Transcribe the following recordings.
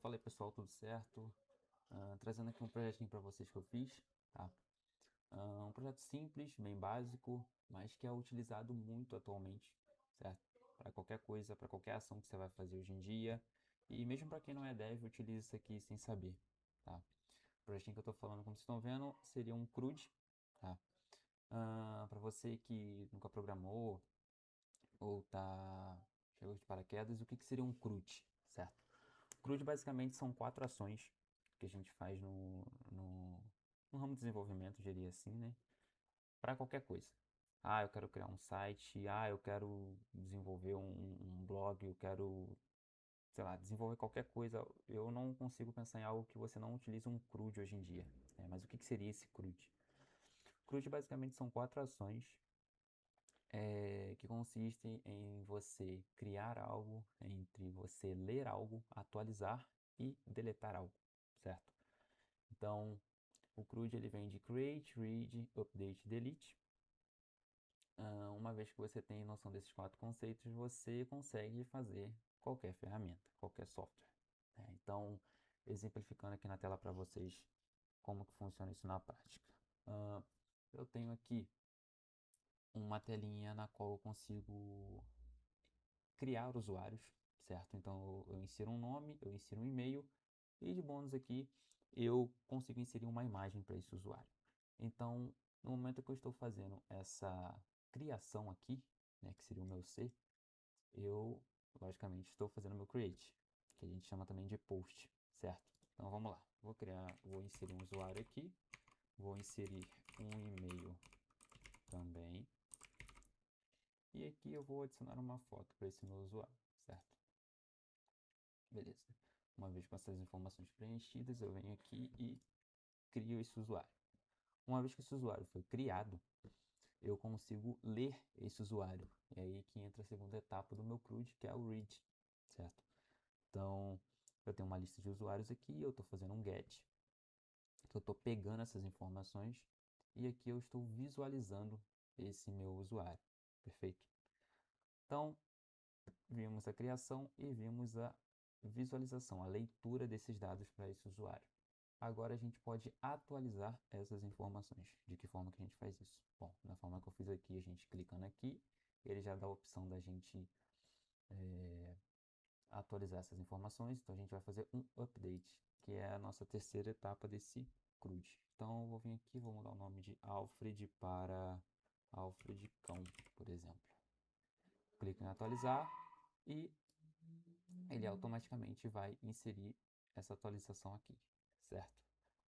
Fala aí pessoal, tudo certo? Trazendo aqui um projetinho para vocês que eu fiz, tá? Um projeto simples, bem básico, mas que é utilizado muito atualmente, certo? Para qualquer coisa, para qualquer ação que você vai fazer hoje em dia. E mesmo para quem não é dev, utiliza isso aqui sem saber, tá? O projetinho que eu estou falando, como vocês estão vendo, seria um CRUD, tá? Para você que nunca programou ou chegou de paraquedas, o que seria um CRUD, certo? CRUD basicamente são 4 ações que a gente faz no ramo de desenvolvimento, diria assim, né? Para qualquer coisa. Eu quero criar um site, eu quero desenvolver um blog, eu quero, sei lá, desenvolver qualquer coisa. Eu não consigo pensar em algo que você não utilize um CRUD hoje em dia. Mas o que seria esse CRUD? CRUD basicamente são 4 ações que consistem em você criar algo, entre você ler algo, atualizar e deletar algo, certo? Então, o CRUD ele vem de Create, Read, Update, Delete. Uma vez que você tem noção desses 4 conceitos, você consegue fazer qualquer ferramenta, qualquer software, né? Então, exemplificando aqui na tela para vocês como que funciona isso na prática. Eu tenho aqui uma telinha na qual eu consigo criar usuários, certo? Então eu insiro um nome, eu insiro um e-mail e de bônus aqui eu consigo inserir uma imagem para esse usuário. Então, no momento que eu estou fazendo essa criação aqui, né, que seria o meu C, eu logicamente estou fazendo o meu create, que a gente chama também de post, certo? Então vamos lá, vou inserir um usuário aqui, vou inserir um e-mail também. E aqui eu vou adicionar uma foto para esse meu usuário, certo? Beleza. Uma vez com essas informações preenchidas, eu venho aqui e crio esse usuário. Uma vez que esse usuário foi criado, eu consigo ler esse usuário. É aí que entra a segunda etapa do meu CRUD, que é o read, certo? Então, eu tenho uma lista de usuários aqui, eu estou fazendo um get, que eu estou pegando essas informações e aqui eu estou visualizando esse meu usuário, perfeito? Então, vimos a criação e vimos a visualização, a leitura desses dados para esse usuário. Agora a gente pode atualizar essas informações. De que forma que a gente faz isso? Bom, da forma que eu fiz aqui, a gente clicando aqui, ele já dá a opção da gente atualizar essas informações. Então a gente vai fazer um update, que é a nossa terceira etapa desse CRUD. Então eu vou vir aqui, vou mudar o nome de Alfred para Alfred Cão, por exemplo. Clico em atualizar e ele automaticamente vai inserir essa atualização aqui, certo?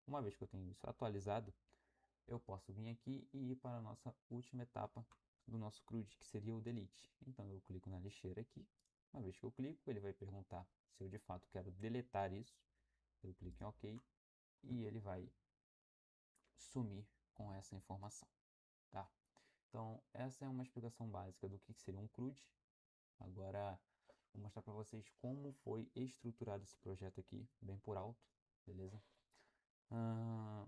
Uma vez que eu tenho isso atualizado, eu posso vir aqui e ir para a nossa última etapa do nosso CRUD, que seria o delete. Então eu clico na lixeira aqui. Uma vez que eu clico, ele vai perguntar se eu de fato quero deletar isso. Eu clico em OK e ele vai sumir com essa informação, tá? Então essa é uma explicação básica do que seria um CRUD. Agora vou mostrar para vocês como foi estruturado esse projeto aqui, bem por alto, beleza? Ah,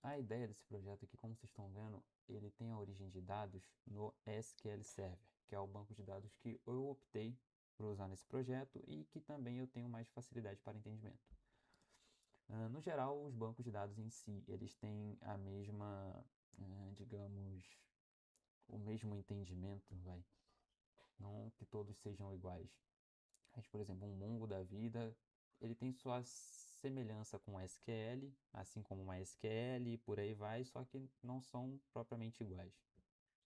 a ideia desse projeto aqui, como vocês estão vendo, ele tem a origem de dados no SQL Server, que é o banco de dados que eu optei por usar nesse projeto e que também eu tenho mais facilidade para entendimento. No geral, os bancos de dados em si, eles têm a mesma, digamos, o mesmo entendimento, vai. Não que todos sejam iguais. Mas, por exemplo, um Mongo da vida, ele tem sua semelhança com o SQL, assim como o MySQL e por aí vai, só que não são propriamente iguais.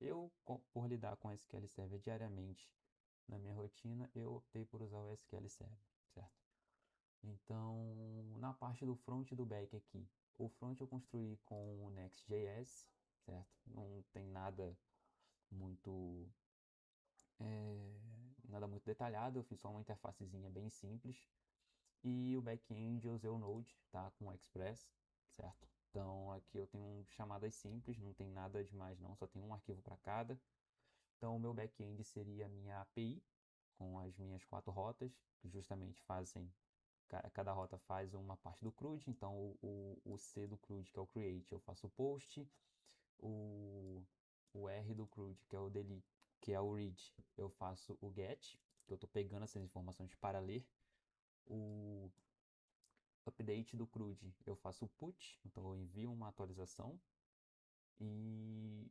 Eu, por lidar com SQL Server diariamente na minha rotina, eu optei por usar o SQL Server, certo? Então, na parte do front e do back aqui, o front eu construí com o Next.js, certo? Não tem muito nada muito detalhado, eu fiz só uma interfacezinha bem simples. E o back-end eu usei o Node, tá? Com o Express, certo? Então aqui eu tenho chamadas simples, não tem nada demais não, só tem um arquivo para cada. Então o meu back-end seria a minha API, com as minhas 4 rotas, que justamente cada rota faz uma parte do CRUD. Então o C do CRUD, que é o create, eu faço o post. O, o R do CRUD, que é o delete, que é o read, eu faço o get, que eu estou pegando essas informações para ler. O update do CRUD, eu faço o put, então eu envio uma atualização, e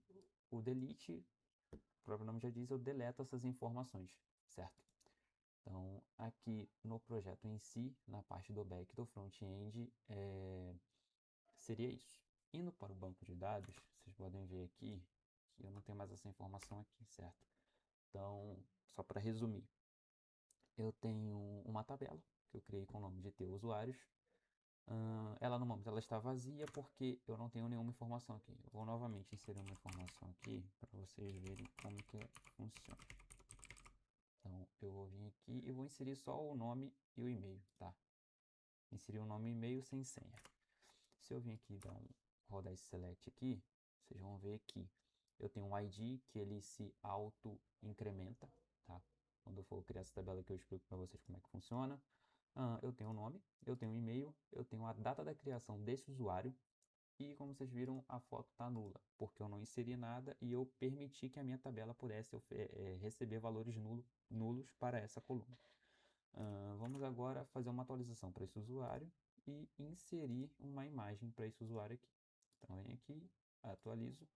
o delete, o próprio nome já diz, eu deleto essas informações, certo? Então, aqui no projeto em si, na parte do back do front-end, seria isso. Indo para o banco de dados, vocês podem ver aqui que eu não tenho mais essa informação aqui, certo? Então, só para resumir, eu tenho uma tabela que eu criei com o nome de usuários. Ela no momento ela está vazia porque eu não tenho nenhuma informação aqui. Eu vou novamente inserir uma informação aqui para vocês verem como que funciona. Então, eu vou vir aqui e vou inserir só o nome e o e-mail, tá? Inserir o nome e e-mail sem senha. Se eu vir aqui rodar esse select aqui, vocês vão ver que eu tenho um ID que ele se auto-incrementa, tá? Quando eu for criar essa tabela aqui, eu explico para vocês como é que funciona. Eu tenho o nome, eu tenho o e-mail, eu tenho a data da criação desse usuário e, como vocês viram, a foto está nula, porque eu não inseri nada e eu permiti que a minha tabela pudesse receber valores nulos para essa coluna. Vamos agora fazer uma atualização para esse usuário e inserir uma imagem para esse usuário aqui. Então, venho aqui, atualizo,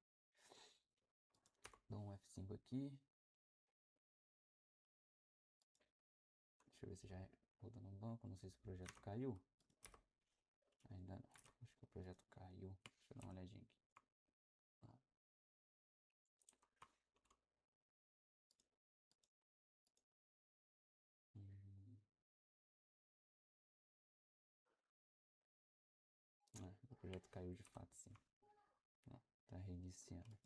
dou um F5 aqui. Deixa eu ver se já rodou no banco, não sei se o projeto caiu. Ainda não, acho que o projeto caiu. Deixa eu dar uma olhadinha aqui. O projeto caiu de fato, sim. Está reiniciando.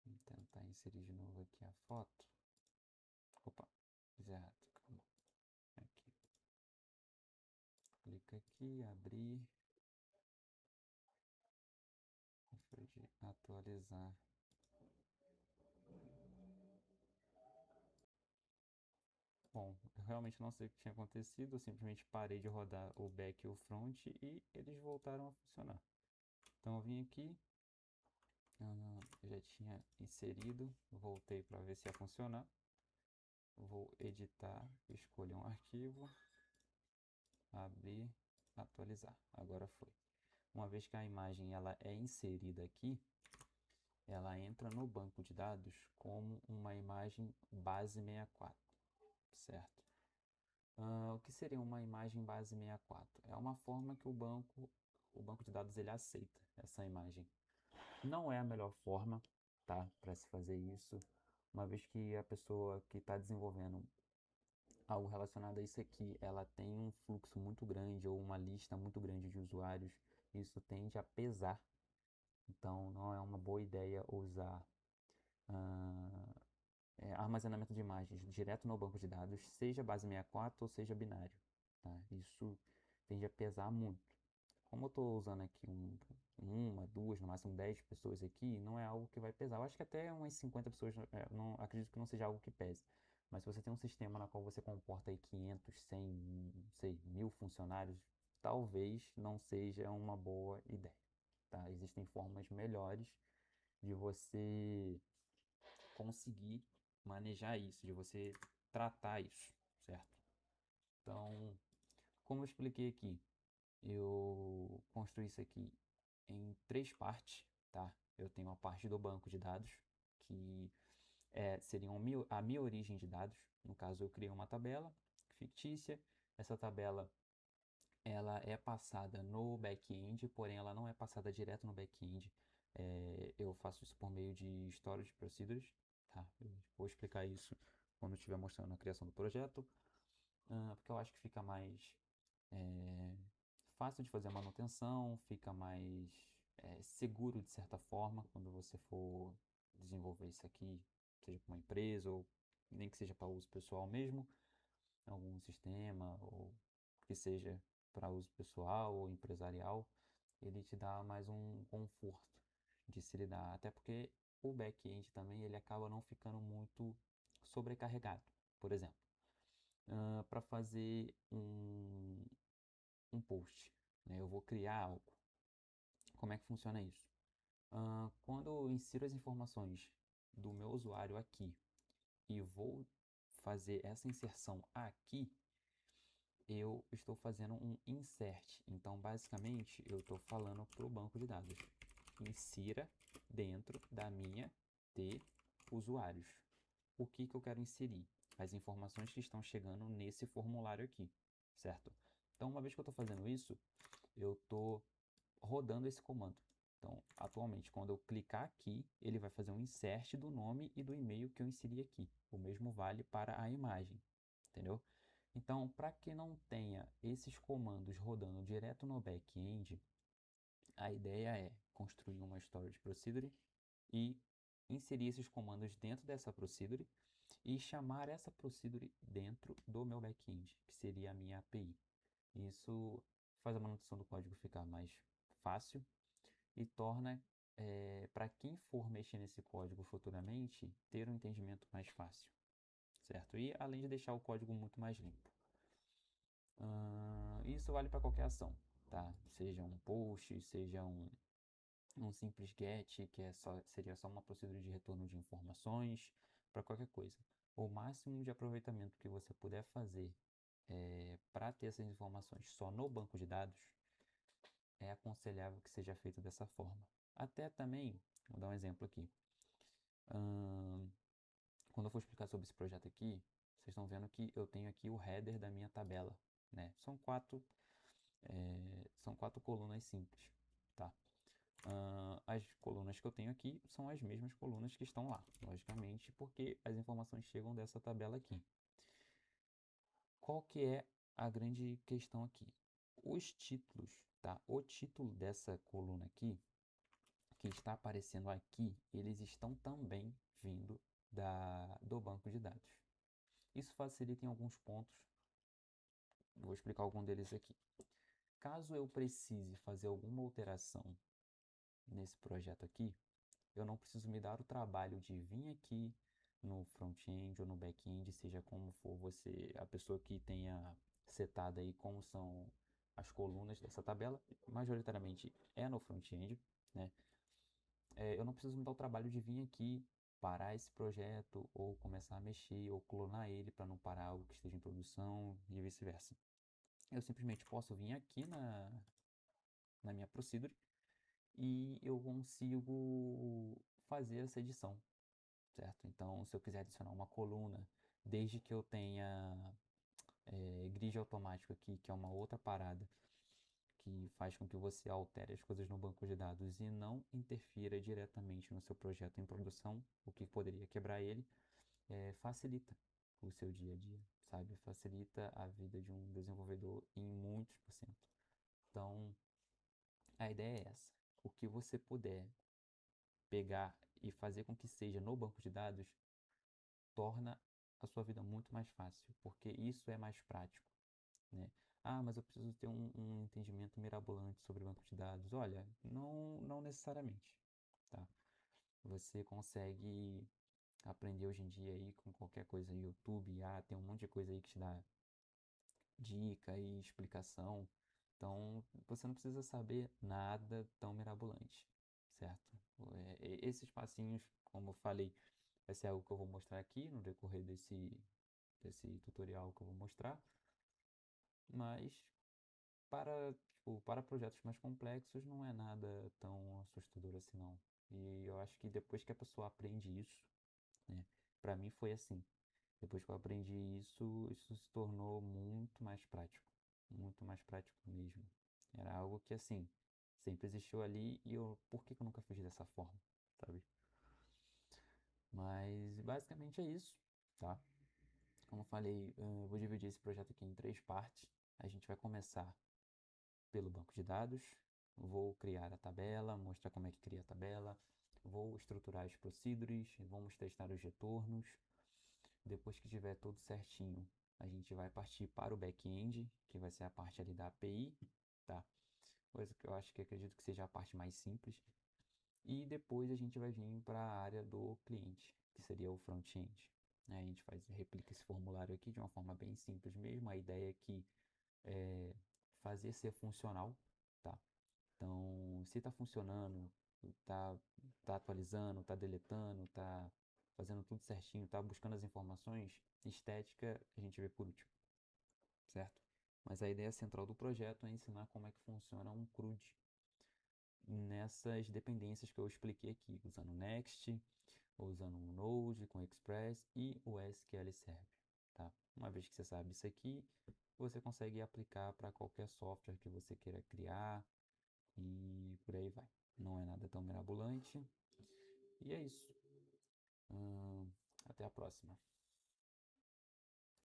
Vou tentar inserir de novo aqui a foto. Opa, fiz errado, calma. Aqui. Clica aqui, abrir. Foi de atualizar. Bom, eu realmente não sei o que tinha acontecido, eu simplesmente parei de rodar o back e o front e eles voltaram a funcionar. Então eu vim aqui, já tinha inserido, voltei para ver se ia funcionar. Vou editar, escolher um arquivo, abrir, atualizar. Agora foi. Uma vez que a imagem ela é inserida aqui, ela entra no banco de dados como uma imagem base 64, certo? O que seria uma imagem base 64? É uma forma que o banco de dados ele aceita essa imagem. Não é a melhor forma, tá, para se fazer isso, uma vez que a pessoa que está desenvolvendo algo relacionado a isso aqui, ela tem um fluxo muito grande ou uma lista muito grande de usuários, isso tende a pesar. Então, não é uma boa ideia usar armazenamento de imagens direto no banco de dados, seja base 64 ou seja binário. Tá? Isso tende a pesar muito. Como eu estou usando aqui uma, duas, no máximo 10 pessoas aqui, não é algo que vai pesar. Eu acho que até umas 50 pessoas, não, acredito que não seja algo que pese. Mas se você tem um sistema na qual você comporta aí 500, 100, não sei, 1000 funcionários, talvez não seja uma boa ideia. Tá? Existem formas melhores de você conseguir manejar isso, de você tratar isso, certo? Então, como eu expliquei aqui, eu construí isso aqui em 3 partes, tá? Eu tenho a parte do banco de dados, que seria a minha origem de dados. No caso, eu criei uma tabela fictícia. Essa tabela ela é passada no back-end, porém ela não é passada direto no back-end. Eu faço isso por meio de storage procedures, tá? Eu vou explicar isso quando estiver mostrando a criação do projeto, porque eu acho que fica mais fácil de fazer a manutenção, fica mais seguro de certa forma quando você for desenvolver isso aqui, seja para uma empresa ou nem que seja para uso pessoal mesmo, algum sistema ou que seja para uso pessoal ou empresarial, ele te dá mais um conforto de se lidar, até porque o back-end também ele acaba não ficando muito sobrecarregado. Por exemplo, para fazer um post, né? Eu vou criar algo. Como é que funciona isso? Quando eu insiro as informações do meu usuário aqui e vou fazer essa inserção aqui, eu estou fazendo um insert. Então, basicamente, eu estou falando para o banco de dados: insira dentro da minha de usuários. O que eu quero inserir? As informações que estão chegando nesse formulário aqui, certo? Então, uma vez que eu estou fazendo isso, eu estou rodando esse comando. Então, atualmente, quando eu clicar aqui, ele vai fazer um insert do nome e do e-mail que eu inseri aqui. O mesmo vale para a imagem, entendeu? Então, para que não tenha esses comandos rodando direto no back-end, a ideia é construir uma storage procedure e inserir esses comandos dentro dessa procedure e chamar essa procedure dentro do meu back-end, que seria a minha API. Isso faz a manutenção do código ficar mais fácil e torna, para quem for mexer nesse código futuramente, ter um entendimento mais fácil, certo? E além de deixar o código muito mais limpo. Isso vale para qualquer ação, tá? Seja um post, seja um simples get, que seria só uma procedura de retorno de informações, para qualquer coisa. O máximo de aproveitamento que você puder fazer para ter essas informações só no banco de dados, é aconselhável que seja feito dessa forma. Até também, vou dar um exemplo aqui. Quando eu for explicar sobre esse projeto aqui, vocês estão vendo que eu tenho aqui o header da minha tabela, né? São quatro colunas simples, tá? As colunas que eu tenho aqui são as mesmas colunas que estão lá, logicamente, porque as informações chegam dessa tabela aqui. Qual que é a grande questão aqui? Os títulos, tá? O título dessa coluna aqui, que está aparecendo aqui, eles estão também vindo do banco de dados. Isso facilita em alguns pontos, vou explicar algum deles aqui. Caso eu precise fazer alguma alteração nesse projeto aqui, eu não preciso me dar o trabalho de vir aqui no front-end ou no back-end, seja como for você, a pessoa que tenha setado aí como são as colunas dessa tabela, majoritariamente é no front-end, né? Eu não preciso me dar o trabalho de vir aqui, parar esse projeto, ou começar a mexer, ou clonar ele para não parar algo que esteja em produção e vice-versa. Eu simplesmente posso vir aqui na minha procedure e eu consigo fazer essa edição, certo? Então, se eu quiser adicionar uma coluna, desde que eu tenha grid automático aqui, que é uma outra parada que faz com que você altere as coisas no banco de dados e não interfira diretamente no seu projeto em produção, o que poderia quebrar ele, facilita o seu dia a dia, sabe? Facilita a vida de um desenvolvedor em muitos por cento. Então, a ideia é essa. O que você puder pegar e fazer com que seja no banco de dados, torna a sua vida muito mais fácil, porque isso é mais prático, né? Ah, mas eu preciso ter um entendimento mirabolante sobre banco de dados. Olha, não necessariamente, tá? Você consegue aprender hoje em dia aí com qualquer coisa no YouTube, tem um monte de coisa aí que te dá dica e explicação. Então, você não precisa saber nada tão mirabolante, certo? Esses passinhos, como eu falei, vai ser algo que eu vou mostrar aqui no decorrer desse tutorial que eu vou mostrar. Mas para projetos mais complexos não é nada tão assustador assim não. E eu acho que depois que a pessoa aprende isso, né? Para mim foi assim. Depois que eu aprendi isso se tornou muito mais prático. Muito mais prático mesmo. Era algo que, assim, sempre existiu ali e por que eu nunca fiz dessa forma, sabe? Mas basicamente é isso, tá? Como eu falei, eu vou dividir esse projeto aqui em três partes. A gente vai começar pelo banco de dados, vou criar a tabela, mostrar como é que cria a tabela, vou estruturar as procedures, vamos testar os retornos. Depois que tiver tudo certinho, a gente vai partir para o back-end, que vai ser a parte ali da API, tá? Coisa que eu acho que acredito que seja a parte mais simples. E depois a gente vai vir para a área do cliente, que seria o front-end. A gente replica esse formulário aqui de uma forma bem simples mesmo. A ideia é que fazer ser funcional, tá? Então, se está funcionando, tá atualizando, tá deletando, tá fazendo tudo certinho, tá buscando as informações, estética a gente vê por último, certo? Mas a ideia central do projeto é ensinar como é que funciona um CRUD nessas dependências que eu expliquei aqui, usando Next, usando um Node com Express e o SQL Server, tá? Uma vez que você sabe isso aqui, você consegue aplicar para qualquer software que você queira criar e por aí vai. Não é nada tão mirabolante. E é isso. Até a próxima.